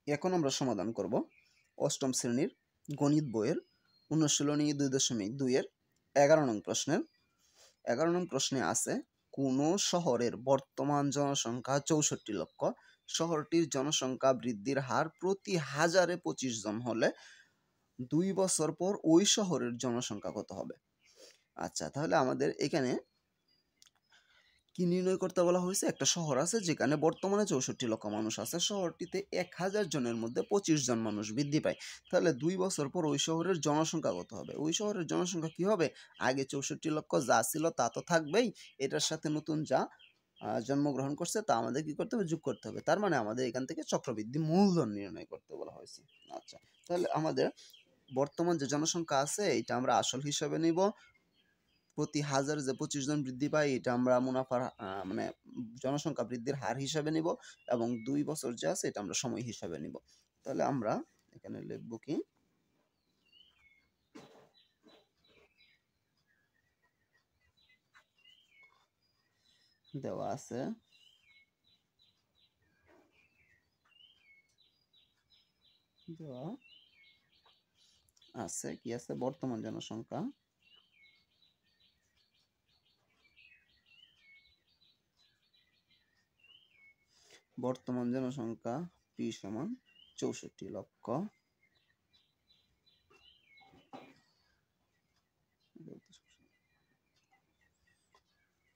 এখন আমরা সমাধান করব অষ্টম শ্রেণীর গণিত বইয়ের অনুশীলনী 2.2 এর 11 নং প্রশ্নের। 11 নং প্রশ্নে আছে কোন শহরের বর্তমান জনসংখ্যা 64 লক্ষ, শহরটির জনসংখ্যা বৃদ্ধির হার প্রতি হাজারে 25 জন হলে 2 বছর পর ওই শহরের জনসংখ্যা কত হবে। আচ্ছা, তাহলে আমাদের এখানে কি নির্ণয় করতে বলা হয়েছে? একটা শহর আছে যেখানে বর্তমানে 64 লক্ষ মানুষ আছে, শহরটিতে 1000 জনের মধ্যে 25 জন মানুষ বৃদ্ধি পায়। তাহলে 2 বছর পর ওই শহরের জনসংখ্যা কত হবে? ওই শহরের জনসংখ্যা কি হবে? আগে 64 লক্ষ যা ছিল তা তো থাকবেই, এটার সাথে নতুন যা জন্মগ্রহণ করছে তা আমাদের কি করতে হবে? যোগ করতে হবে। তার মানে আমাদের এখান থেকে চক্রবৃদ্ধি মূলধন নির্ণয় করতে বলা হয়েছে। আচ্ছা, তাহলে আমাদের বর্তমান যে জনসংখ্যা আছে এটা আমরা আসল হিসাবে নিব, প্রতি হাজার যে 25 জন বৃদ্ধি পায় এটা আমরা মুনাফার মানে জনসংখ্যা বৃদ্ধির হার হিসাবে নিব, এবং 2 বছর যে আছে এটা আমরা সময় হিসাবে নিব। তাহলে আমরা এখানে লিখব কি, দেওয়া আছে কি আছে? বর্তমান জনসংখ্যা P সমান 64 লক্ষ,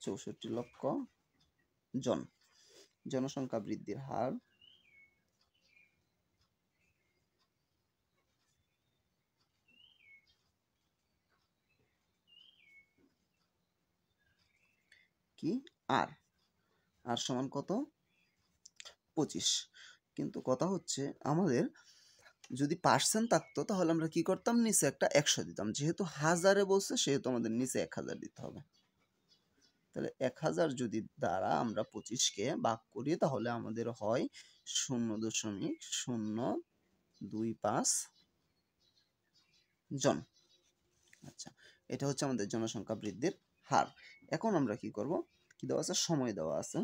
64 লক্ষ জন। জনসংখ্যা বৃদ্ধির হার কি? আর সমান কত? 25। কিন্তু কথা হচ্ছে আমাদের যদি পার্সেন্ট থাকতো তাহলে আমরা কি করতাম? নিচে একটা 100 দিতাম। যেহেতু হাজারে বলছে সেহেতু আমাদের নিচে 1000 দিতে হবে। তাহলে 1000 যদি দ্বারা আমরা 25-কে ভাগ করি তাহলে আমাদের হয় 0.025 জন। আচ্ছা, এটা হচ্ছে আমাদের জনসংখ্যা বৃদ্ধির হার। এখন আমরা কি করব? কি দেওয়া আছে? সময় দেওয়া আছে।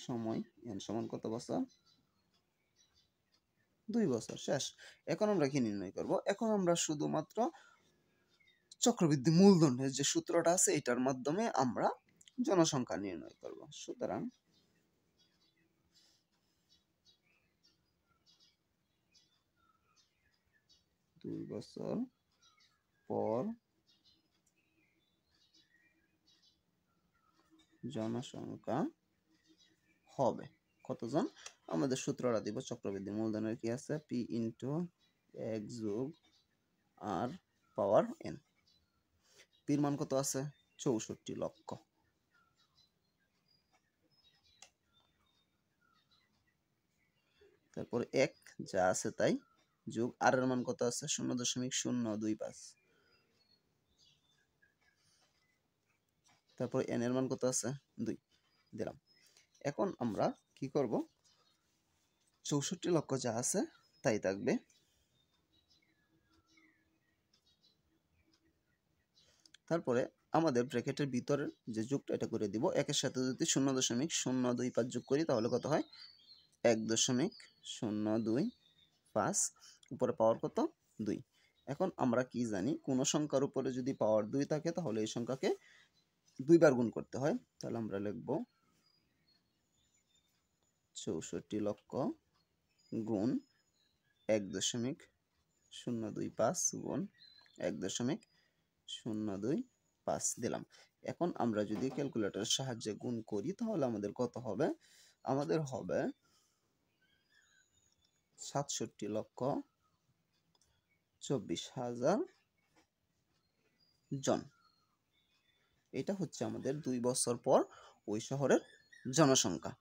সময় n সমান কত বছর? 2 বছর। শেষ। এখন আমরা কি নির্ণয় করব? এখন আমরা শুধুমাত্র চক্রবৃদ্ধি মূলধনের যে সূত্রটা আছে এটার মাধ্যমে আমরা জনসংখ্যা নির্ণয় করব। সুতরাং দুই বছর পর জনসংখ্যা হবে কতজন? আমাদের সূত্রটা দিব, চক্রবৃদ্ধি মূলধনের কি আছে? P × 1 + R পাওয়ার n। পির মান কত আছে? 64 লক্ষ। তারপর 1 যা আছে তাই যোগ আর এর মান কত আছে? 0.025। তারপর n এর মান কত আছে? 2 দিলাম। এখন আমরা কি করব? 64 লক্ষ যা আছে তাই থাকবে। তারপরে আমাদের ব্র্যাকেটের ভিতরে যে যোগটা এটা করে দিব। একের সাথে যদি 0.025 যোগ করি তাহলে কত হয়? 1.025। উপরে পাওয়ার কত? 2। এখন আমরা কি জানি? কোন সংখ্যার উপরে যদি পাওয়ার 2 থাকে তাহলে এই সংখ্যাকে 2 বার গুণ করতে হয়। তাহলে আমরা লিখব 64 লক্ষ গুণ 1.025 গুণ 1.025 দিলাম। এখন আমরা যদি ক্যালকুলেটরের সাহায্যে গুণ করি তাহলে আমাদের কত হবে? আমাদের হবে 67,24,000 জন। এটা হচ্ছে আমাদের 2 বছর পর ওই শহরের জনসংখ্যা।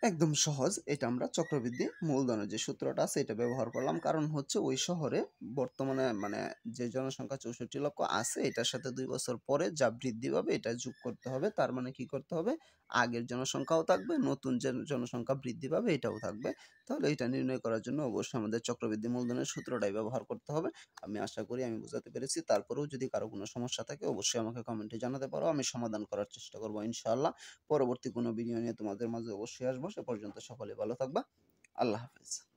একদম সহজ। এটা আমরা চক্রবৃদ্ধি মূলধনের যে সূত্রটা আছে এটা ব্যবহার করলাম, কারণ হচ্ছে ওই শহরে বর্তমানে মানে যে জনসংখ্যা 64 লক্ষ আছে এটার সাথে 2 বছর পরে যা বৃদ্ধি পাবে এটা যোগ করতে হবে। তার মানে কি করতে হবে? আগের জনসংখ্যাও থাকবে, নতুন যে জনসংখ্যা বৃদ্ধি পাবে এটাও থাকবে। তাহলে এটা নির্ণয় করার জন্য অবশ্যই আমাদের চক্রবৃদ্ধি মূলধনের সূত্রটাই ব্যবহার করতে হবে। আমি আশা করি আমি বুঝাতে পেরেছি। তারপরেও যদি কারো কোনো সমস্যা থাকে অবশ্যই আমাকে কমেন্টে জানাতে পারো। আমি সমাধান করার চেষ্টা করব ইনশাআল্লাহ। পরবর্তী কোনো ভিডিও নিয়ে তোমাদের মাঝে অবশ্যই আসবো। সে পর্যন্ত সকলে ভালো থাকবা। আল্লাহ হাফেজ।